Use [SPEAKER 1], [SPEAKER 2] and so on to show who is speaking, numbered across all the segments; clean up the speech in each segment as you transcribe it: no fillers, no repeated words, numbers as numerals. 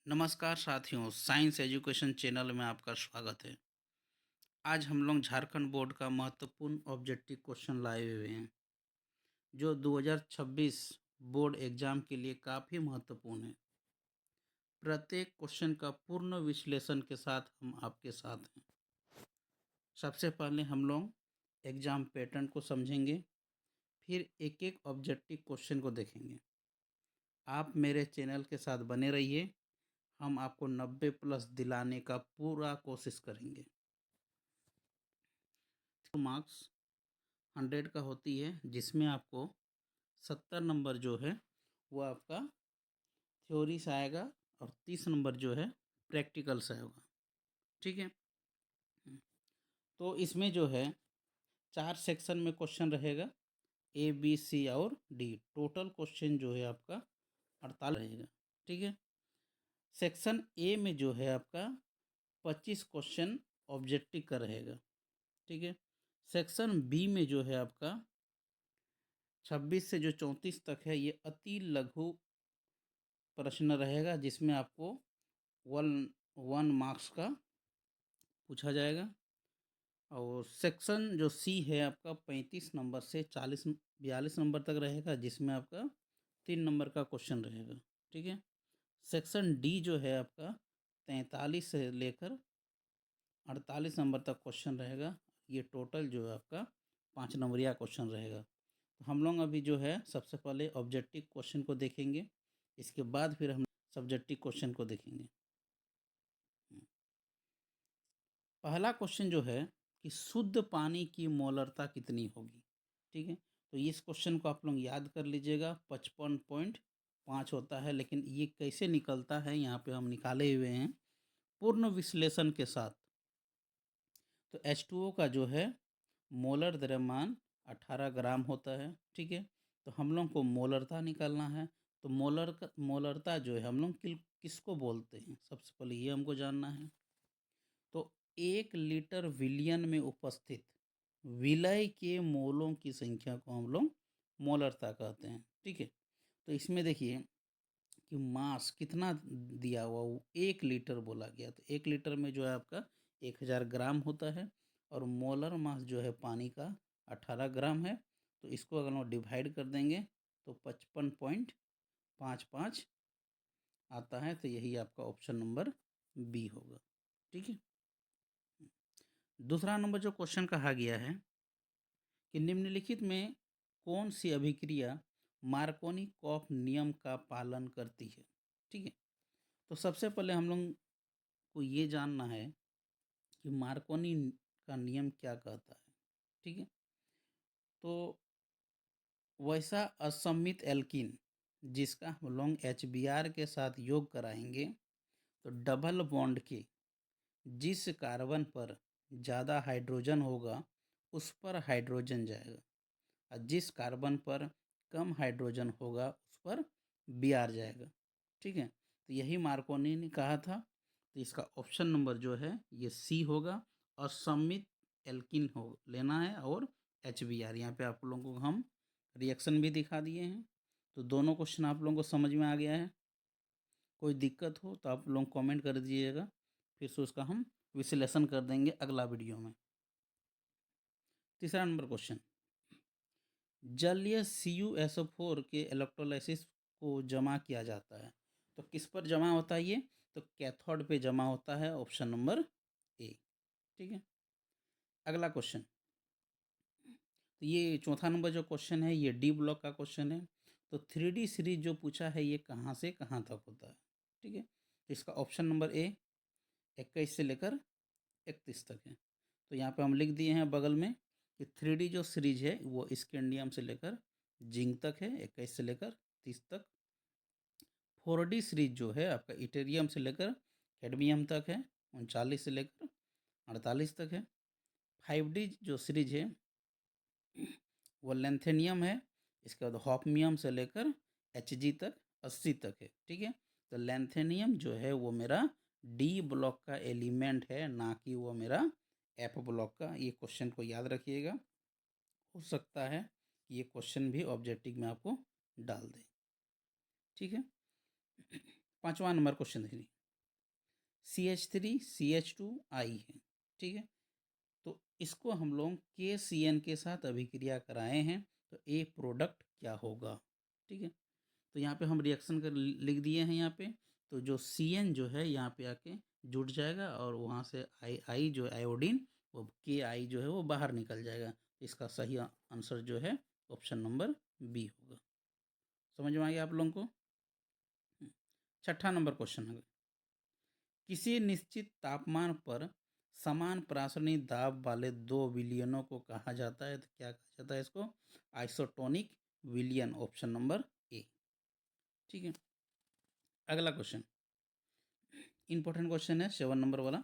[SPEAKER 1] नमस्कार साथियों, science education channel में आपका स्वागत है। आज हम लोग झारखंड बोर्ड का महत्वपूर्ण ऑब्जेक्टिव क्वेश्चन लाए हुए हैं, जो 2026 बोर्ड एग्जाम के लिए काफ़ी महत्वपूर्ण है। प्रत्येक क्वेश्चन का पूर्ण विश्लेषण के साथ हम आपके साथ हैं। सबसे पहले हम लोग एग्जाम पैटर्न को समझेंगे, फिर एक एक ऑब्जेक्टिव क्वेश्चन को देखेंगे। आप मेरे चैनल के साथ बने रहिए, हम आपको 90 प्लस दिलाने का पूरा कोशिश करेंगे। मार्क्स 100 का होती है, जिसमें आपको 70 नंबर जो है वो आपका थ्योरी से आएगा और 30 नंबर जो है प्रैक्टिकल से होगा। ठीक है। तो इसमें जो है 4 सेक्शन में क्वेश्चन रहेगा, ए बी सी और डी। टोटल क्वेश्चन जो है आपका 48 रहेगा। ठीक है। सेक्शन ए में जो है आपका 25 क्वेश्चन ऑब्जेक्टिव का रहेगा। ठीक है। सेक्शन बी में जो है आपका 26 से जो 34 तक है, ये अति लघु प्रश्न रहेगा, जिसमें आपको वन वन मार्क्स का पूछा जाएगा। और सेक्शन जो सी है आपका 35 नंबर से 42 नंबर तक रहेगा, जिसमें आपका 3 नंबर का क्वेश्चन रहेगा। ठीक है। सेक्शन डी जो है आपका 43 से लेकर 48 नंबर तक क्वेश्चन रहेगा। ये टोटल जो है आपका 5 नंबरिया क्वेश्चन रहेगा। तो हम लोग अभी जो है सबसे पहले ऑब्जेक्टिव क्वेश्चन को देखेंगे, इसके बाद फिर हम सब्जेक्टिव क्वेश्चन को देखेंगे। पहला क्वेश्चन जो है कि शुद्ध पानी की मोलरता कितनी होगी। ठीक है। तो इस क्वेश्चन को आप लोग याद कर लीजिएगा। 55.5 होता है, लेकिन ये कैसे निकलता है यहाँ पे हम निकाले हुए हैं पूर्ण विश्लेषण के साथ। तो H2O का जो है मोलर द्रव्यमान 18 ग्राम होता है। ठीक है। तो हम लोग को मोलरता निकालना है। तो मोलरता जो है हम लोग किसको बोलते हैं, सबसे पहले ये हमको जानना है। तो 1 लीटर विलियन में उपस्थित विलय के मोलों की संख्या को हम लोग मोलरता कहते हैं। ठीक है। तो इसमें देखिए कि मास कितना दिया हुआ, वो 1 लीटर बोला गया। तो 1 लीटर में जो है आपका 1000 ग्राम होता है, और मोलर मास जो है पानी का 18 ग्राम है। तो इसको अगर हम डिवाइड कर देंगे तो 55.55 आता है। तो यही आपका ऑप्शन नंबर बी होगा। ठीक है। दूसरा नंबर जो क्वेश्चन कहा गया है कि निम्नलिखित में कौन सी अभिक्रिया मार्कोनी-कॉफ नियम का पालन करती है। ठीक है। तो सबसे पहले हम लोग को ये जानना है कि मार्कोनी का नियम क्या कहता है। ठीक है। तो वैसा असममित एल्कीन जिसका हम लोग HBr के साथ योग कराएंगे, तो डबल बॉन्ड के जिस कार्बन पर ज़्यादा हाइड्रोजन होगा उस पर हाइड्रोजन जाएगा, और जिस कार्बन पर कम हाइड्रोजन होगा उस पर Br जाएगा। ठीक है। तो यही मार्कोनी ने कहा था। तो इसका ऑप्शन नंबर जो है ये सी होगा। असममित एल्किन हो लेना है, और HBr यहाँ पे आप लोगों को हम रिएक्शन भी दिखा दिए हैं। तो दोनों क्वेश्चन आप लोगों को समझ में आ गया है। कोई दिक्कत हो तो आप लोग कमेंट कर दीजिएगा, फिर से उसका हम विश्लेषण कर देंगे अगला वीडियो में। तीसरा नंबर क्वेश्चन, जलीय CuSO4 के इलेक्ट्रोलाइसिस को जमा किया जाता है, तो किस पर जमा होता है ये, तो कैथोड पे जमा होता है। Option number A. ठीक है। अगला क्वेश्चन, तो ये चौथा नंबर जो क्वेश्चन है ये डी ब्लॉक का क्वेश्चन है। तो 3D सीरीज जो पूछा है ये कहाँ से कहाँ तक होता है। ठीक है। तो इसका ऑप्शन नंबर ए 21 से लेकर 31 तक है। तो यहाँ पे हम लिख दिए हैं बगल में कि 3D जो सीरीज है वो स्कैंडियम से लेकर जिंक तक है, 21 से लेकर 30 तक। 4D सीरीज जो है आपका इटेरियम से लेकर कैडमियम तक है, 39 से लेकर 48 तक है। 5D जो सीरीज है वो लेंथेनियम है, इसके बाद हॉफमियम से लेकर Hg तक 80 तक है। ठीक है। तो लेंथेनियम जो है वो मेरा डी ब्लॉक का एलिमेंट है, ना कि वो मेरा एफ ब्लॉक का। ये क्वेश्चन को याद रखिएगा, हो सकता है कि ये क्वेश्चन भी ऑब्जेक्टिव में आपको डाल दे। ठीक है। 5वां नंबर क्वेश्चन देखिए, CH3CH2 है, ठीक है। तो इसको हम लोग KCN के साथ अभिक्रिया कराए हैं, तो ए प्रोडक्ट क्या होगा, ठीक है। तो यहाँ पे हम रिएक्शन कर लिख दिए हैं यहाँ पे, तो जो CN जो है यहाँ पे आके जुड़ जाएगा और वहाँ से आई जो आयोडीन, वो KI जो है वो बाहर निकल जाएगा। इसका सही आंसर जो है ऑप्शन नंबर बी होगा। समझ में आ गया आप लोगों को? 6ठा नंबर क्वेश्चन है, किसी निश्चित तापमान पर समान प्रासनिक दाब वाले दो विलयनों को कहा जाता है, तो क्या कहा जाता है इसको? आइसोटोनिक विलयन, ऑप्शन नंबर ए, ठीक है। अगला क्वेश्चन इंपॉर्टेंट क्वेश्चन है 7 नंबर वाला,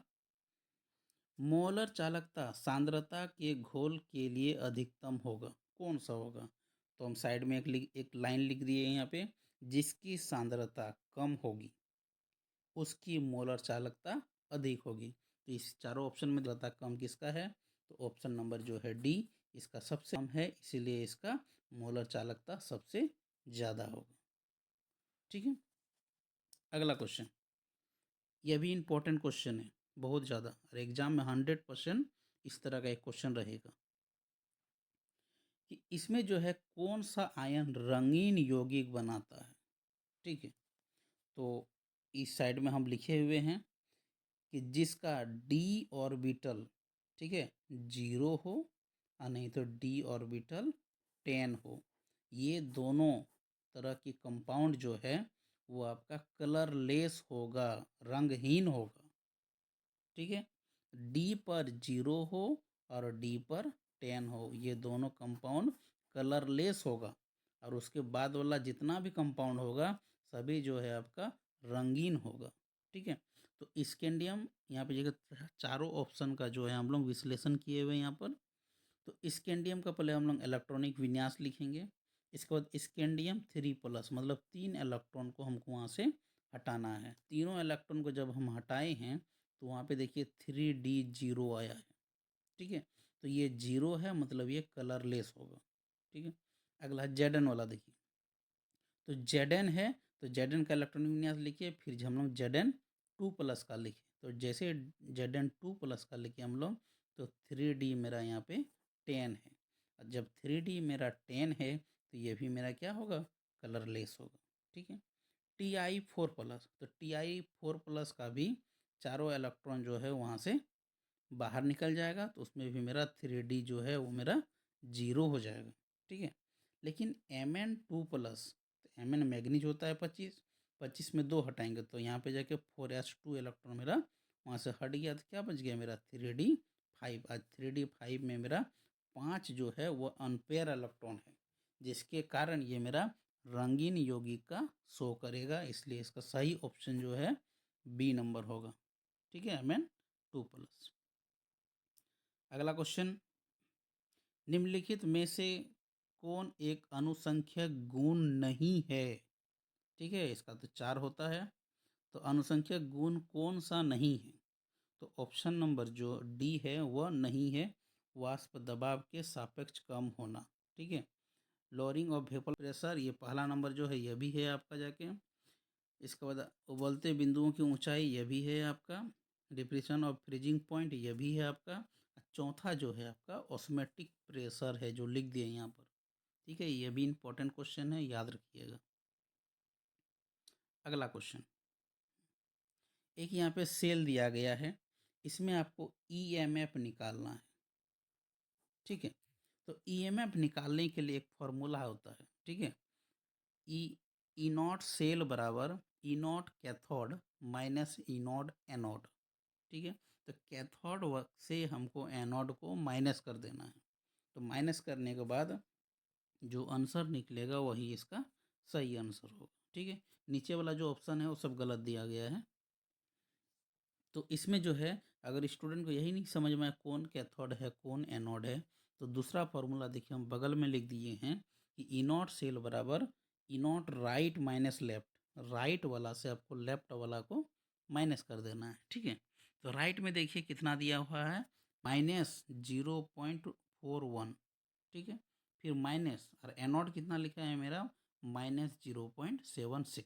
[SPEAKER 1] मोलर चालकता सांद्रता के घोल के लिए अधिकतम होगा, कौन सा होगा? तो हम साइड में एक लाइन लिख दिए यहाँ पे, जिसकी सांद्रता कम होगी उसकी मोलर चालकता अधिक होगी। तो इस चारों ऑप्शन में चालकता कम किसका है? तो ऑप्शन नंबर जो है डी, इसका सबसे कम है, इसीलिए इसका मोलर चालकता सबसे ज़्यादा होगा, ठीक है। अगला क्वेश्चन, यह भी इम्पोर्टेंट क्वेश्चन है बहुत ज़्यादा, और एग्जाम में 100% इस तरह का एक क्वेश्चन रहेगा कि इसमें जो है कौन सा आयन रंगीन यौगिक बनाता है, ठीक है। तो इस साइड में हम लिखे हुए हैं कि जिसका डी ऑर्बिटल, ठीक है, 0 हो और नहीं तो डी ऑर्बिटल 10 हो, ये दोनों तरह की कंपाउंड जो है वो आपका कलरलेस होगा, रंगहीन होगा, ठीक है। डी पर 0 हो और डी पर 10 हो, ये दोनों कंपाउंड कलरलेस होगा, और उसके बाद वाला जितना भी कंपाउंड होगा सभी जो है आपका रंगीन होगा, ठीक है। तो स्कैंडियम यहाँ पे जगह चारों ऑप्शन का जो है हम लोग विश्लेषण किए हुए यहाँ पर। तो स्कैंडियम का पहले हम लोग इलेक्ट्रॉनिक विन्यास लिखेंगे, इसके बाद स्कैंडियम 3+ मतलब 3 इलेक्ट्रॉन को हमको वहाँ से हटाना है। तीनों इलेक्ट्रॉन को जब हम हटाए हैं तो वहाँ पे देखिए 3D0 आया है, ठीक है। तो ये 0 है, मतलब ये कलरलेस होगा, ठीक है। अगला जेडन वाला देखिए, तो जेडन है, तो जेडन का इलेक्ट्रॉनिक विन्यास लिखिए, फिर हम लोग Zn2+ का लिखे, तो जैसे Zn2+ का लिखे हम लोग, तो 3D मेरा यहाँ पे 10 है, और जब 3D मेरा 10 है तो ये भी मेरा क्या होगा? कलरलेस होगा, ठीक है। Ti4+, तो Ti4+ का भी चारों इलेक्ट्रॉन जो है वहाँ से बाहर निकल जाएगा, तो उसमें भी मेरा 3D जो है वो मेरा 0 हो जाएगा, ठीक है। लेकिन Mn2+, तो Mn मैग्नीज होता है 25, 25 में 2 हटाएंगे तो यहाँ पे जाके 4s2 इलेक्ट्रॉन मेरा वहाँ से हट गया, तो क्या बच गया मेरा 3D5। आज 3D5 में मेरा 5 जो है वो अनपेयर इलेक्ट्रॉन है, जिसके कारण ये मेरा रंगीन यौगिक का शो करेगा, इसलिए इसका सही ऑप्शन जो है बी नंबर होगा, ठीक है, Mn2+। अगला क्वेश्चन, निम्नलिखित में से कौन एक अनुसंख्यक गुण नहीं है, ठीक है। इसका तो 4 होता है, तो अनुसंख्यक गुण कौन सा नहीं है? तो ऑप्शन नंबर जो डी है वह नहीं है, वाष्प दबाव के सापेक्ष कम होना, ठीक है। लोअरिंग ऑफ वेपर प्रेशर, ये पहला नंबर जो है यह भी है आपका जाके। इसके बाद उबलते बिंदुओं की ऊंचाई, यह भी है आपका। डिप्रेशन ऑफ फ्रीजिंग पॉइंट, यह भी है आपका। चौथा जो है आपका ऑस्मेटिक प्रेशर है, जो लिख दिए यहाँ पर, ठीक है। यह भी इंपॉर्टेंट क्वेश्चन है, याद रखिएगा। अगला क्वेश्चन, एक यहाँ पे सेल दिया गया है, इसमें आपको ईएमएफ निकालना है, ठीक है। तो ईएमएफ निकालने के लिए एक फॉर्मूला होता है, ठीक है। ई ई नॉट सेल बराबर E naught cathode minus E naught anode, ठीक है। तो कैथोड से हमको एनोड को माइनस कर देना है, तो माइनस करने के बाद जो आंसर निकलेगा वही इसका सही आंसर होगा, ठीक है। नीचे वाला जो ऑप्शन है वो सब गलत दिया गया है। तो इसमें जो है अगर स्टूडेंट को यही नहीं समझ में आए कौन कैथोड है कौन एनोड है, तो दूसरा फॉर्मूला देखिए हम बगल में लिख दिए हैं कि ई नॉट सेल बराबर E naught right minus left, right वाला से आपको लेफ्ट वाला को माइनस कर देना है, ठीक है। तो राइट में देखिए कितना दिया हुआ है, -0.41, ठीक है। फिर माइनस, और एनोड कितना लिखा है मेरा, -0.76।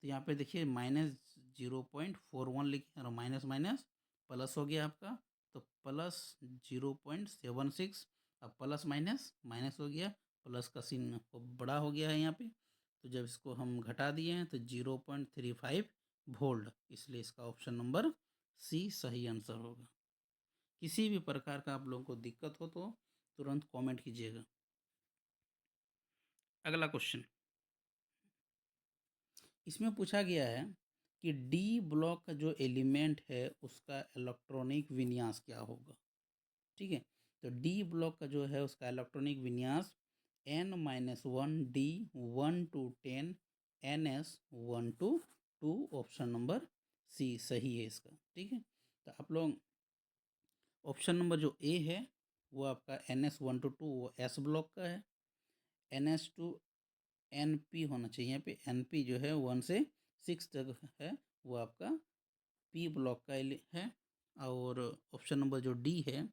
[SPEAKER 1] तो यहाँ पे देखिए -0.41 लिखे और माइनस माइनस प्लस हो गया आपका, तो +0.76, अब प्लस माइनस माइनस हो गया, प्लस का चिन्ह बड़ा हो गया है यहाँ पे। तो जब इसको हम घटा दिए हैं तो 0.35 वोल्ट, इसलिए इसका ऑप्शन नंबर सी सही आंसर होगा। किसी भी प्रकार का आप लोगों को दिक्कत हो तो तुरंत कमेंट कीजिएगा। अगला क्वेश्चन, इसमें पूछा गया है कि डी ब्लॉक का जो एलिमेंट है उसका इलेक्ट्रॉनिक विन्यास क्या होगा। ठीक है, तो डी ब्लॉक का जो है उसका इलेक्ट्रॉनिक विन्यास N-1 D 1 to 10 NS 1 to 2, option number C सही है इसका। ठीक है, तो आप लोग ऑप्शन नंबर जो ए है वो आपका NS 1 to 2 वो एस ब्लॉक का है, NS 2 NP होना चाहिए, यहाँ पे NP जो है 1 से 6 तक है वो आपका पी ब्लॉक का है। और ऑप्शन नंबर जो डी है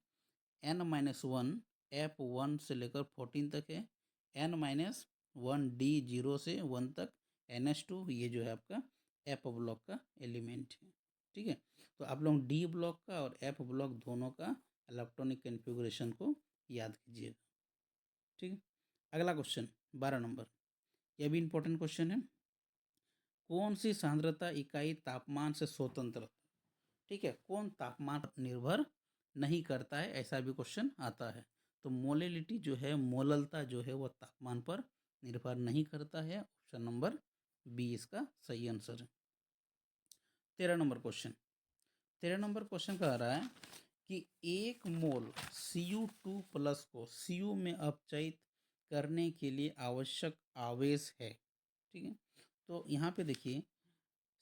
[SPEAKER 1] N-1 F1 से लेकर 14 तक है, N-1 D 0 से 1 तक NS 2 ये जो है आपका एफ ब्लॉक का एलिमेंट है। ठीक है, तो आप लोग डी ब्लॉक का और एफ ब्लॉक दोनों का इलेक्ट्रॉनिक कन्फिगुरेशन को याद कीजिएगा। ठीक है, अगला क्वेश्चन 12 नंबर, यह भी इंपॉर्टेंट क्वेश्चन है। कौन सी सांद्रता इकाई तापमान से स्वतंत्र, ठीक है, कौन तापमान पर निर्भर नहीं करता है, ऐसा भी क्वेश्चन आता है। तो मोलेलिटी जो है, मोललता जो है वो तापमान पर निर्भर नहीं करता है, ऑप्शन नंबर बी इसका सही आंसर है। 13 नंबर क्वेश्चन कह रहा है कि 1 मोल Cu2+ को Cu में अपचयित करने के लिए आवश्यक आवेश है। ठीक है, तो यहाँ पे देखिए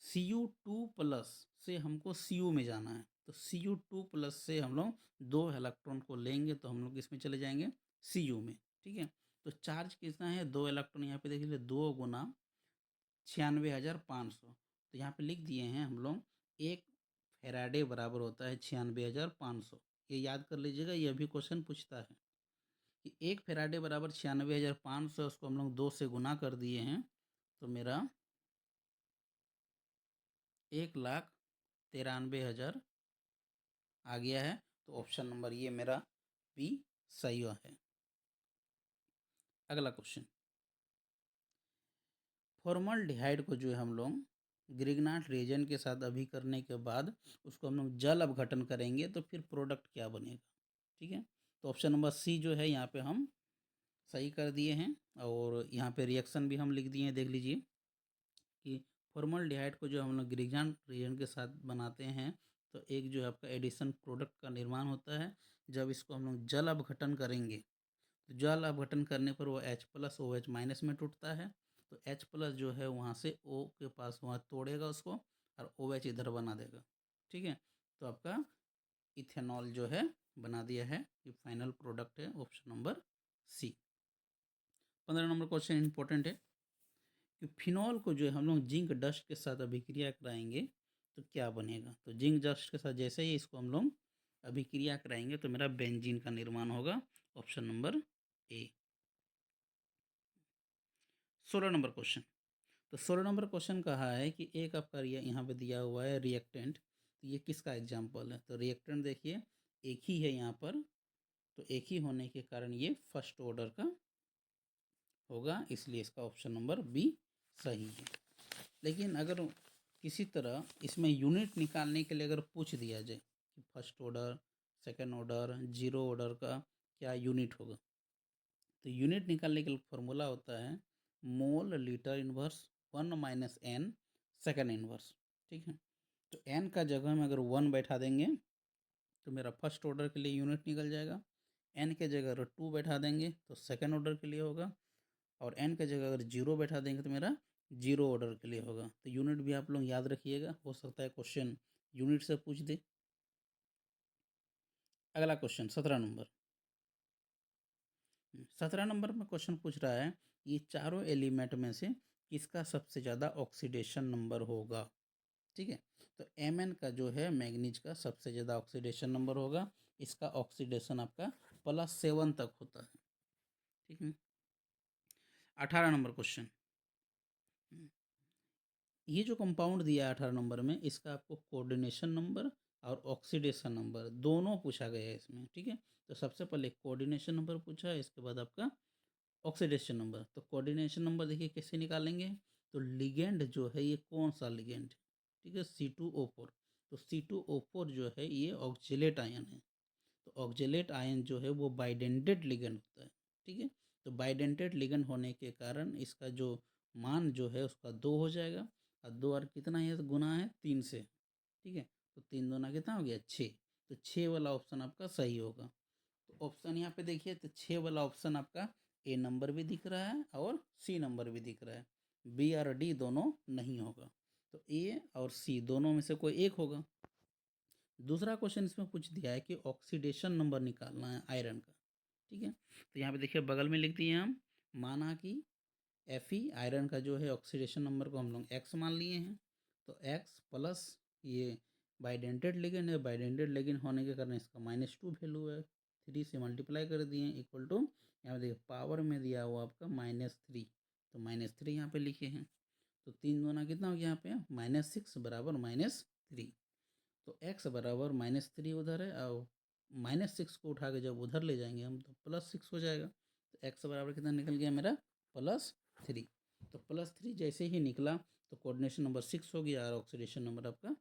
[SPEAKER 1] Cu2+ से हमको Cu में जाना है, तो Cu2+ से हम लोग 2 इलेक्ट्रॉन को लेंगे तो हम लोग इसमें चले जाएंगे Cu में। ठीक है, तो चार्ज कितना है, 2 इलेक्ट्रॉन, यहाँ पे देख लीजिए 2 गुना 96,500, तो यहाँ पे लिख दिए हैं हम लोग 1 फैराडे बराबर होता है 96,500। ये याद कर लीजिएगा, ये भी क्वेश्चन पूछता है कि 1 फैराडे बराबर 96,500, उसको हम लोग 2 से गुना कर दिए हैं तो मेरा 1,93,000 आ गया है, तो ऑप्शन नंबर ये मेरा बी सही है। अगला क्वेश्चन, फॉर्मल्डिहाइड को जो है हम लोग ग्रिग्नाट रिएजेंट के साथ अभी करने के बाद उसको हम लोग जल अपघटन करेंगे तो फिर प्रोडक्ट क्या बनेगा। ठीक है, तो ऑप्शन नंबर सी जो है यहाँ पे हम सही कर दिए हैं, और यहाँ पे रिएक्शन भी हम लिख दिए हैं। देख लीजिए कि फॉर्मल्डिहाइड को जो हम लोग ग्रिग्नाट रिएजेंट के साथ बनाते हैं तो एक जो है आपका एडिशन प्रोडक्ट का निर्माण होता है। जब इसको हम लोग जल अपघटन करेंगे तो जल अपघटन करने पर वो H+OH- में टूटता है, तो H+ जो है वहाँ से O के पास वहाँ तोड़ेगा उसको और OH इधर बना देगा। ठीक है, तो आपका इथेनॉल जो है बना दिया है, ये फाइनल प्रोडक्ट है, option number C. 15 number question important है कि फिनॉल को जो है हम लोग जिंक डस्ट के साथ अभिक्रिया कराएंगे तो क्या बनेगा। तो जिंक डस्ट के साथ जैसे ही इसको हम लोग अभिक्रिया कराएंगे तो मेरा बेंजीन का निर्माण होगा, option number A. 16 number question, तो 16 नंबर क्वेश्चन कहा है कि एक आपका यहाँ पे दिया हुआ है रिएक्टेंट, तो ये किसका एग्जाम्पल है। तो रिएक्टेंट देखिए एक ही है यहाँ पर, तो एक ही होने के कारण ये फर्स्ट ऑर्डर का होगा, इसलिए इसका ऑप्शन नंबर बी सही है। लेकिन अगर किसी तरह इसमें यूनिट निकालने के लिए अगर पूछ दिया जाए कि first order, second order, zero order का क्या यूनिट होगा, तो यूनिट निकालने के लिए फॉर्मूला होता है mole litre inverse 1 - n second inverse. ठीक है, तो n का जगह में अगर 1 बैठा देंगे तो मेरा फर्स्ट ऑर्डर के लिए यूनिट निकल जाएगा, n के जगह अगर 2 बैठा देंगे तो सेकेंड ऑर्डर के लिए होगा, और n के जगह अगर 0 बैठा देंगे तो मेरा जीरो ऑर्डर के लिए होगा। तो यूनिट भी आप लोग याद रखिएगा, हो सकता है क्वेश्चन यूनिट से पूछ दे। अगला क्वेश्चन 17 नंबर, 17 नंबर में क्वेश्चन पूछ रहा है ये चारों एलिमेंट में से किसका सबसे ज़्यादा ऑक्सीडेशन नंबर होगा। ठीक है, तो Mn का जो है मैग्नीज का सबसे ज़्यादा ऑक्सीडेशन नंबर होगा, इसका ऑक्सीडेशन आपका +7 तक होता है। ठीक है, 18 नंबर क्वेश्चन, ये जो कंपाउंड दिया है 18 नंबर में, इसका आपको कोऑर्डिनेशन नंबर और ऑक्सीडेशन नंबर दोनों पूछा गया है इसमें, ठीक है। तो सबसे पहले कोऑर्डिनेशन नंबर पूछा है, इसके बाद आपका ऑक्सीडेशन नंबर। तो कोऑर्डिनेशन नंबर देखिए कैसे निकालेंगे, तो लिगेंड जो है ये कौन सा लिगेंड है, ठीक है, C2O4। तो C2O4 जो है ये ऑक्जेलेट आयन है। तो ऑक्जेलेट आयन जो है वो बाइडेंटेड लिगेंड होता है, ठीक है। तो बाइडेंटेड लिगेंड होने के कारण इसका जो मान जो है उसका 2 हो जाएगा, और 2 और कितना है, तो गुना है 3 से, ठीक है। तो 3 दूना कितना हो गया, 6। तो 6 वाला ऑप्शन आपका सही होगा। तो ऑप्शन यहाँ पे देखिए, तो 6 वाला ऑप्शन आपका ए नंबर भी दिख रहा है और सी नंबर भी दिख रहा है, बी और डी दोनों नहीं होगा। तो ए और सी दोनों में से कोई एक होगा। दूसरा क्वेश्चन इसमें पूछ दिया है कि ऑक्सीडेशन नंबर निकालना है आयरन का, ठीक है। तो यहाँ पे देखिए बगल में लिख दिए हम, माना कि Fe आयरन का जो है ऑक्सीडेशन नंबर को हम लोग एक्स मान लिए हैं। तो एक्स प्लस ये बाइडेंटेड लिगेंड है, बाइडेंटेड लिगेंड होने के कारण इसका -2 वैल्यू है, 3 से मल्टीप्लाई कर दिए इक्वल टू, यहाँ पे देखिए पावर में दिया हुआ आपका -3, तो -3 यहाँ पे लिखे हैं। तो 3 दूना कितना हो गया यहाँ पे, -6 बराबर -3। तो x बराबर -3 उधर है, और -6 को उठा के जब उधर ले जाएंगे हम तो +6 हो जाएगा। तो x बराबर कितना निकल गया मेरा, +3। तो +3 जैसे ही निकला तो कोऑर्डिनेशन नंबर 6 हो गया और ऑक्सीडेशन नंबर आपका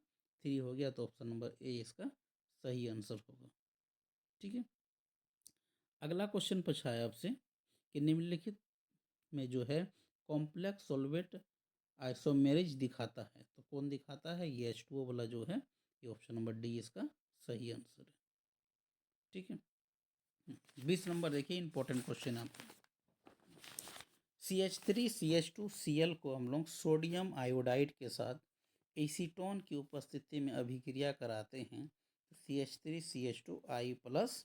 [SPEAKER 1] 3 हो गया। तो ऑप्शन नंबर ए इसका सही आंसर होगा, ठीक है। अगला क्वेश्चन पूछा है आपसे कि निम्नलिखित में जो है कॉम्प्लेक्स सॉल्वेंट आइसोमेरिज दिखाता है, तो कौन दिखाता है, ये H2O वाला जो है, ये ऑप्शन नंबर डी इसका सही आंसर है, ठीक है। 20 नंबर देखिए, इंपॉर्टेंट क्वेश्चन आपका। CH3CH2Cl को हम लोग सोडियम आयोडाइड के साथ एसीटोन की उपस्थिति में अभिक्रिया कराते हैं, तो CH3CH2I प्लस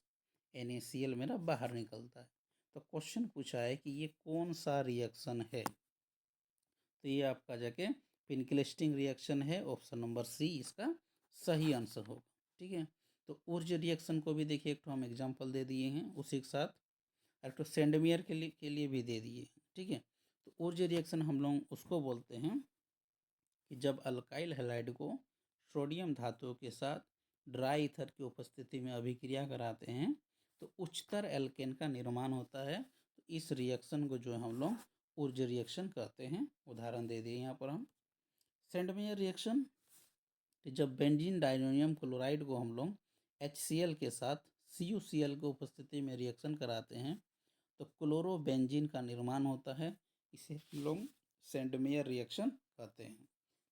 [SPEAKER 1] NaCl मेरा बाहर निकलता है। तो क्वेश्चन पूछा है कि ये कौन सा रिएक्शन है, तो ये आपका जाके फिनक्लेस्टिंग रिएक्शन है, ऑप्शन नंबर सी इसका सही आंसर होगा, ठीक है। तो ऊर्ज रिएक्शन को भी देखिए, एक तो हम एग्जांपल दे दिए हैं, उसी के साथ एक तो सेंडमियर के लिए भी दे दिए, ठीक है। तो ऊर्ज रिएक्शन हम लोग उसको बोलते हैं कि जब अल्काइल हैलाइड को सोडियम धातु के साथ ड्राई ईथर की उपस्थिति में अभिक्रिया कराते हैं तो उच्चतर एल्केन का निर्माण होता है। तो इस रिएक्शन को जो हम लोग ऊर्ज रिएक्शन कहते हैं। उदाहरण दे दिए यहाँ पर हम, सेंडमेयर रिएक्शन, जब बेंजीन डायमोनियम क्लोराइड को हम लोग HCl के साथ CuCl की उपस्थिति में रिएक्शन कराते हैं तो क्लोरोबेंजीन का निर्माण होता है, इसे हम लोग सेंडमेयर रिएक्शन कहते हैं।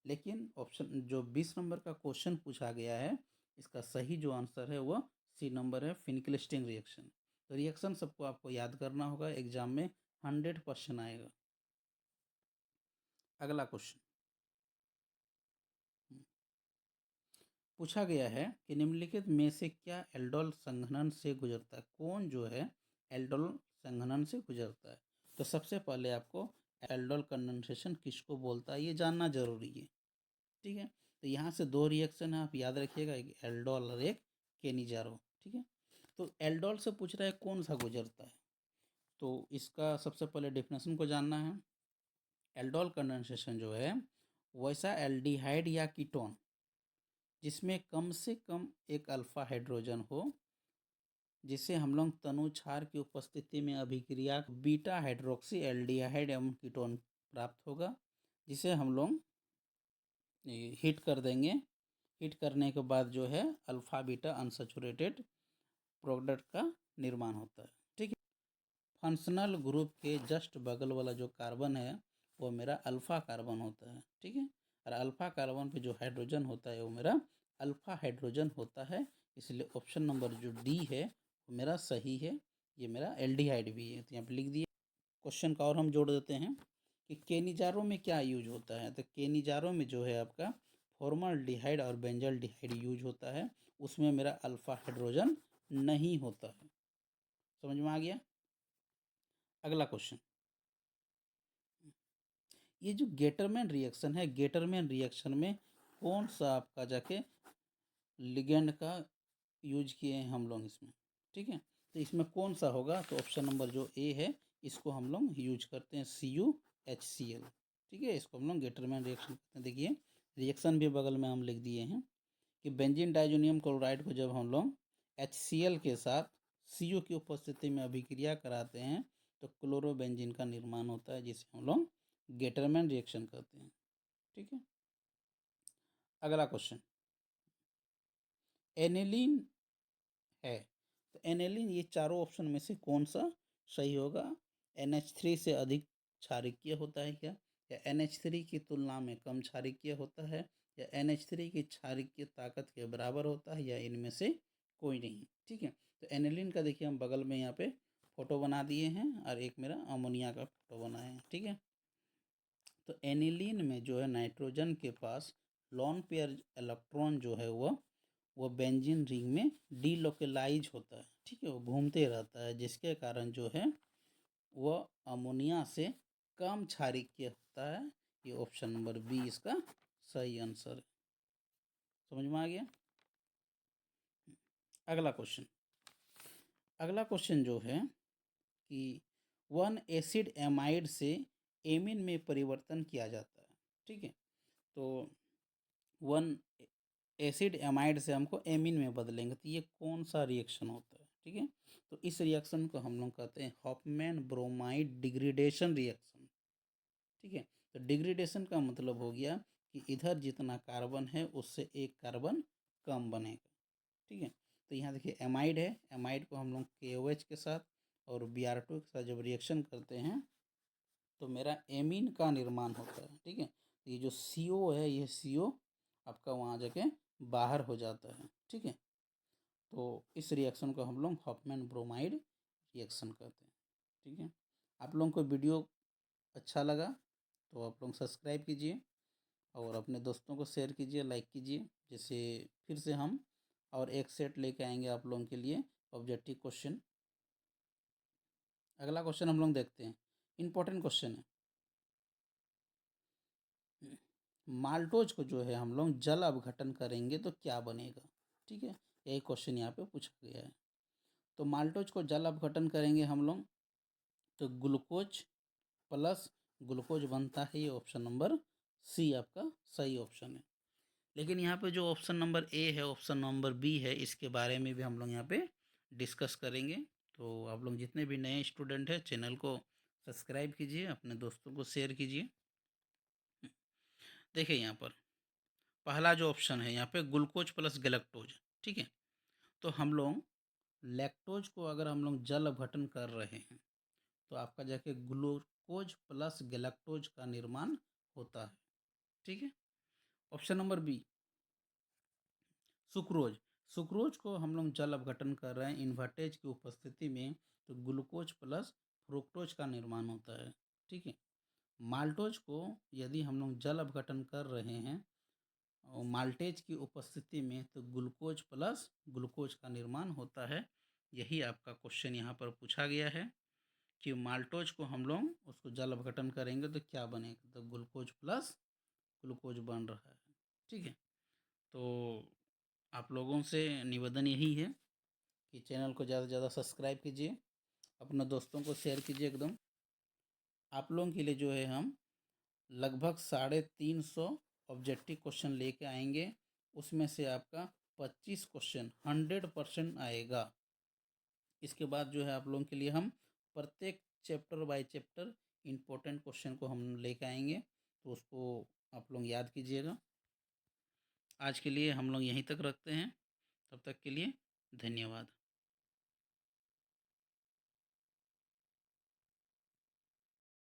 [SPEAKER 1] लेकिन ऑप्शन जो 20 नंबर का क्वेश्चन पूछा गया है, इसका सही जो आंसर है वो सी नंबर है, फिनक्लेस्टिंग रिएक्शन। तो रिएक्शन सबको आपको याद करना होगा, एग्जाम में 100% आएगा। अगला क्वेश्चन पूछा गया है कि निम्नलिखित में से क्या एल्डोल संघनन से गुजरता है, कौन जो है एल्डोल संघनन से गुजरता है। तो सबसे पहले आपको एल्डोल कंडेंसेशन किसको बोलता है ये जानना जरूरी है, ठीक है। तो यहाँ से 2 रिएक्शन है, आप याद रखिएगा, एक एल्डोल और एक केनिजारो, ठीक है। तो एल्डोल से पूछ रहा है कौन सा गुजरता है, तो इसका सबसे पहले डेफिनेशन को जानना है। एल्डोल कंडेंसेशन जो है वैसा एल्डिहाइड या कीटोन जिसमें कम से कम एक अल्फा हाइड्रोजन हो, जिसे हम लोग तनु क्षार की उपस्थिति में अभिक्रिया बीटा हाइड्रोक्सी एल्डिहाइड एवं कीटोन प्राप्त होगा, जिसे हम लोग हीट कर देंगे। हीट करने के बाद जो है अल्फा बीटा अनसैचुरेटेड प्रोडक्ट का निर्माण होता है, ठीक है। फंक्शनल ग्रुप के जस्ट बगल वाला जो कार्बन है वो मेरा अल्फा कार्बन होता है, ठीक है। और अल्फा कार्बन पे जो हाइड्रोजन होता है वो मेरा अल्फा हाइड्रोजन होता है, इसलिए ऑप्शन नंबर जो डी है वो मेरा सही है। ये मेरा एल्डिहाइड भी है, तो यहाँ पे लिख दिए। क्वेश्चन का और हम जोड़ देते हैं कि केनिजारों में क्या यूज होता है, तो केनिजारों में जो है आपका फॉर्मल्डिहाइड और बेंजल्डिहाइड यूज होता है, उसमें मेरा अल्फा हाइड्रोजन नहीं होता है। समझ में आ गया। अगला क्वेश्चन, ये जो गेटरमैन रिएक्शन है, गेटरमैन रिएक्शन में कौन सा आपका जाके लिगेंड का यूज किए हैं हम लोग इसमें, ठीक है। तो इसमें कौन सा होगा, तो ऑप्शन नंबर जो ए है इसको हम लोग यूज करते हैं CuHCl, ठीक है, इसको हम लोग गेटरमैन रिएक्शन कहते हैं। देखिए रिएक्शन भी बगल में हम लिख दिए हैं कि बेंजीन डाइजोनियम क्लोराइड को जब हम लोग HCl के साथ CO की उपस्थिति में अभिक्रिया कराते हैं तो क्लोरोबेंजीन का निर्माण होता है, जिसे हम लोग गेटरमैन रिएक्शन कहते हैं। ठीक है, अगला क्वेश्चन, एनिलीन है तो एनिलीन ये चारों ऑप्शन में से कौन सा सही होगा? NH3 से अधिक क्षारीय होता है क्या, या NH3 की तुलना में कम क्षारीय होता है, या NH3 की क्षारीय ताकत के बराबर होता है, या इनमें से कोई नहीं? ठीक है, तो एनिलीन का देखिए हम बगल में यहाँ पे फोटो बना दिए हैं और एक मेरा अमोनिया का फोटो बनाए हैं। ठीक है, तो एनिलीन में जो है नाइट्रोजन के पास लॉन पेयर इलेक्ट्रॉन जो है वो बेंजीन रिंग में डीलोकलाइज होता है। ठीक है, वो घूमते रहता है, जिसके कारण जो है वह अमोनिया से कम क्षारीय होता है। ये ऑप्शन नंबर बी इसका सही आंसर है। समझ में आ गया? अगला क्वेश्चन, अगला क्वेश्चन जो है कि वन एसिड एमाइड से एमीन में परिवर्तन किया जाता है। ठीक है, तो वन एसिड एमाइड से हमको एमीन में बदलेंगे तो ये कौन सा रिएक्शन होता है? ठीक है, तो इस रिएक्शन को हम लोग कहते हैं हॉफमैन ब्रोमाइड डिग्रेडेशन रिएक्शन। ठीक है, तो डिग्रेडेशन का मतलब हो गया कि इधर जितना कार्बन है उससे एक कार्बन कम बनेगा। ठीक है, तो यहाँ देखिए एमाइड है, एमाइड को हम लोग KOH के साथ और Br2 के साथ जब रिएक्शन करते हैं तो मेरा एमीन का निर्माण होता है। ठीक है, ये जो CO है ये CO आपका वहाँ जाके बाहर हो जाता है। ठीक है, तो इस रिएक्शन को हम लोग हॉफमैन ब्रोमाइड रिएक्शन कहते हैं। ठीक है, आप लोगों को वीडियो अच्छा लगा तो आप लोग सब्सक्राइब कीजिए और अपने दोस्तों को शेयर कीजिए, लाइक कीजिए, जैसे फिर से हम और एक सेट लेके आएंगे आप लोगों के लिए ऑब्जेक्टिव क्वेश्चन। अगला क्वेश्चन हम लोग देखते हैं, इम्पोर्टेंट क्वेश्चन है। माल्टोज को जो है हम लोग जल अपघटन करेंगे तो क्या बनेगा? ठीक है, यही क्वेश्चन यहाँ पे पूछा गया है। तो माल्टोज को जल अपघटन करेंगे हम लोग तो ग्लूकोज प्लस ग्लूकोज बनता है। ये ऑप्शन नंबर सी आपका सही ऑप्शन है। लेकिन यहाँ पे जो ऑप्शन नंबर ए है, ऑप्शन नंबर बी है, इसके बारे में भी हम लोग यहाँ पे डिस्कस करेंगे। तो आप लोग जितने भी नए स्टूडेंट हैं चैनल को सब्सक्राइब कीजिए, अपने दोस्तों को शेयर कीजिए। देखिए यहाँ पर पहला जो ऑप्शन है यहाँ पे ग्लूकोज प्लस गैलेक्टोज। ठीक है, तो हम लोग लैक्टोज को अगर हम लोग जल अपघटन कर रहे हैं तो आपका जाके ग्लूकोज प्लस गैलेक्टोज का निर्माण होता है। ठीक है, option number B sucrose, sucrose को हम लोग जल अपघटन कर रहे हैं इन्वर्टेज की उपस्थिति में तो ग्लूकोज प्लस फ्रुक्टोज का निर्माण होता है। ठीक है, माल्टोज को यदि हम लोग जल अपघटन कर रहे हैं और माल्टेज की उपस्थिति में तो ग्लूकोज प्लस ग्लूकोज का निर्माण होता है। यही आपका क्वेश्चन यहाँ पर पूछा गया है कि माल्टोज को हम लोग उसको जल अपघटन करेंगे तो क्या बनेगा, तो ग्लूकोज प्लस ग्लूकोज बन रहा है। ठीक है, तो आप लोगों से निवेदन यही है कि चैनल को ज़्यादा से ज़्यादा सब्सक्राइब कीजिए, अपने दोस्तों को शेयर कीजिए एकदम। आप लोगों के लिए जो है हम लगभग 350 ऑब्जेक्टिव क्वेश्चन लेके आएंगे, उसमें से आपका 25 क्वेश्चन 100% आएगा। इसके बाद जो है आप लोगों के लिए हम प्रत्येक chapter by chapter important question को हम लेके आएंगे, तो उसको आप लोग याद कीजिएगा। आज के लिए हम लोग यहीं तक रखते हैं, तब तक के लिए धन्यवाद।